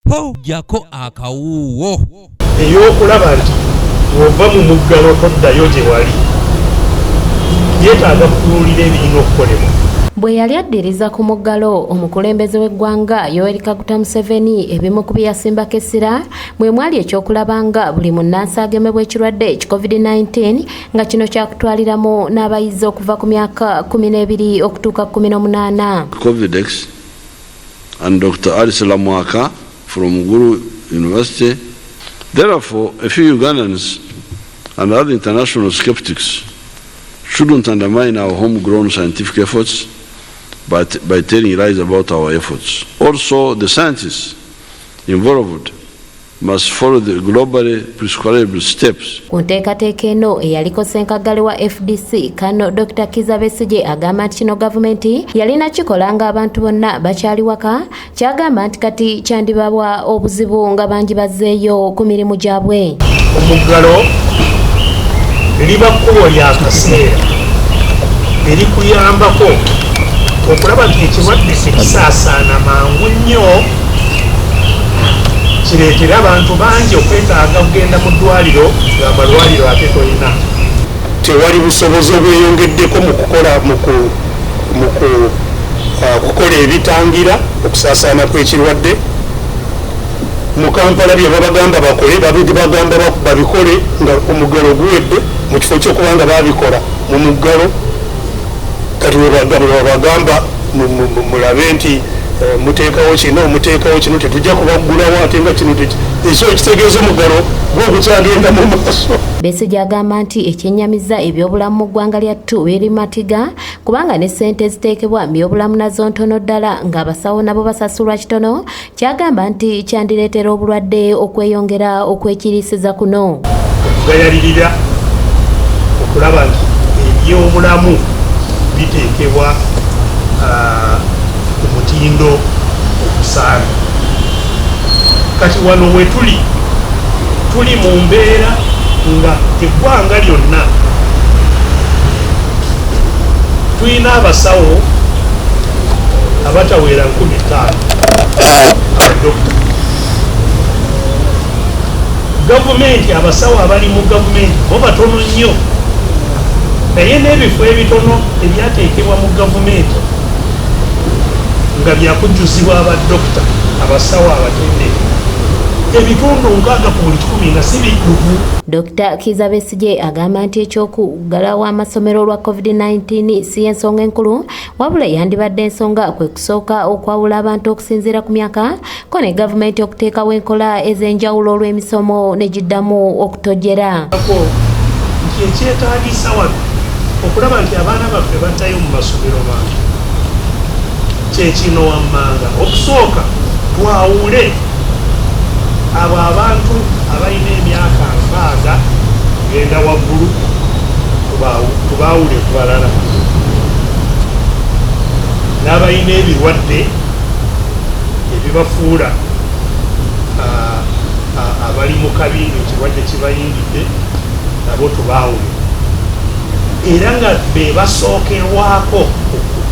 po jako akawuwo eyokulaba nti ova mu muggalo toddayo gye wali yeetaaga kutunuulira ebirina okukolebwa. Bwe yali addiriza ku muggalo omukulembeze w'eggwanga Yoweri Kaguta Museveni ebimu ku byasimbako essira mwe mwali ekyokulabanga buli munnansi agemebwa ekirwadde COVID-19 nga kino kyakutwaliramu n'abayizi okuva ku myaka 12 okutuuka 18. Covidex and Dr. Alisala Mwaka from Guru University. Therefore, a few Ugandans and other international skeptics shouldn't undermine our homegrown scientific efforts by telling lies about our efforts. Also, the scientists involved must follow the globally prescribed steps. Ku nteekateeka eno eyaliko ssenkagale wa FDC Kano Dr. Kizza Besigye agamba nti kino gavumenti yalina kikola nga abantu bonna bakyali waka, kyagamba nti kati kyandibabwa obuzibu nga bangi bazzeeyo ku mirimu gyabwe. Omuggalo liba kkubo lya kaseera erikuyambako okulaba nti ekirwadde tekisaasaana mangu nnyo, kireetera abantu bangi okwetaaga kugenda mu ddwaliro ng'amalwaliro ate tolina. Tewali busobozi obweyongeddeko mu kukola ebitangira okusaasaana kw'ekirwadde. Mu Kampala bye babagamba bakole bagamba babikole nga omuggalo guwedde mu kifo ky'okuba nga babikola mu muggalo. Kati babagamba mulabe nti muteekawo kino tetujja kubaggulawo ate nga kino ekyo kitegeeza omuggalo gw'ogukyagenda mu maaso. Besigye agamba nti ekyennyamiza ebyobulamu mu ggwanga lyattu biri matiga kubanga ne ssente ziteekebwa mu byobulamu nazo ntono ddala ng'abasawo nabo basasulwa kitono, kyagamba nti kyandireetera obulwadde okweyongera okwekiriisiza kuno. Okugayalirira okulaba nti ebyobulamu biteekebwa ku mutindo ogusaana. Kati wano we tuli mu mbeera nga eggwanga lyonna tulina abasawo abatawera 15 abadokita. Gavumenti, abasawo abali mu gavumenti bo batono nnyo, naye n'ebifo ebitono ebyateekebwa mu gavumenti nga byakujjuzibwa abadokita, abasawo abatendeke ebitundu 6 ku buli 100 nga si bituufu. Dr. Kizza Besigye agamba nti ekyokugalawo amasomero olwa COVID-19 si ensonga enkulu, wabula yandibadde ensonga kwe kusooka okwawula abantu okusinziira ku myaka, ko ne gavumenti okuteekawo enkola ez'enjawulo olw'emisomo ne giddamu okutojjera. Nti ekyetaagisa wano okulaba nti abaana baffe batayo mu masomero bangi kyekino wammanga. Okusooka twawule abo abantu abalina emyaka 60 genda waggulu tubaawule ku balala, n'abalina ebirwadde ebibafuula abali mu kabi ekirwadde kibayingidde nabo tubaawule, era nga be basookerwako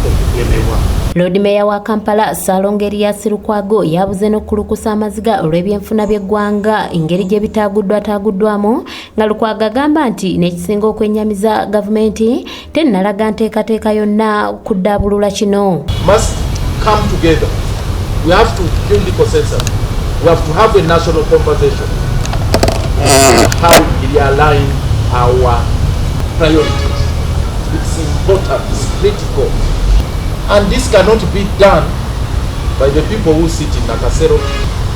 okugemebwa. Lord Mayor wa Kampala Salongeria Sirukwago yabuze n'okulukusa amaziga olw'ebyenfuna by'eggwanga engeri gye bitaaguddwamu, nga Lukwago agamba nti n'ekisinga okwennyamiza gavumenti tennalaga nteekateeka yonna kuddaabulula kino. Must come together. We have to build the consensus. We have to have a national conversation. How we align our priorities. It's important, it's critical. And this cannot be done by the people who sit in Nakasero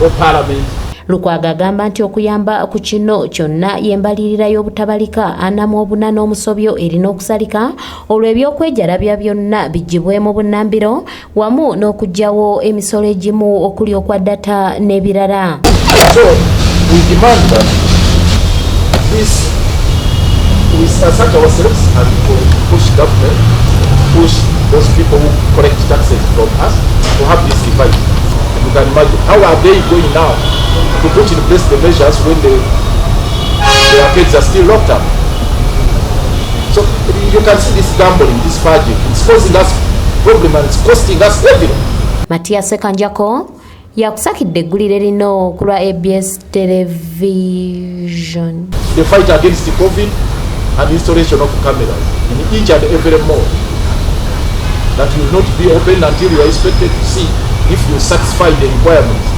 or Parliament. Lukwago agamba nti okuyamba ku kino kyonna y'embalirira y'obutabalika anamu obuna n'omusobyo erina okusalika olw'ebyokwejalabya byonna bijjibwemu bunnambiro wamu n'okugyawo emisolo egimu okuli okwa data n'ebirala. So we demand that this we assert ourselves and push government, push those people who collect taxes from us to have this device. You can imagine how are they going now to put in place the measures when their kids are still locked up. So you can see this gambling, this fudging. It's causing us problem and it's costing us everything. Matia Sekanjako, yakusakidde eggulire lino ku lwa ABS television. The fight against the COVID and installation of cameras in each and every mall that will not be open until you are expected to see if you satisfy the requirements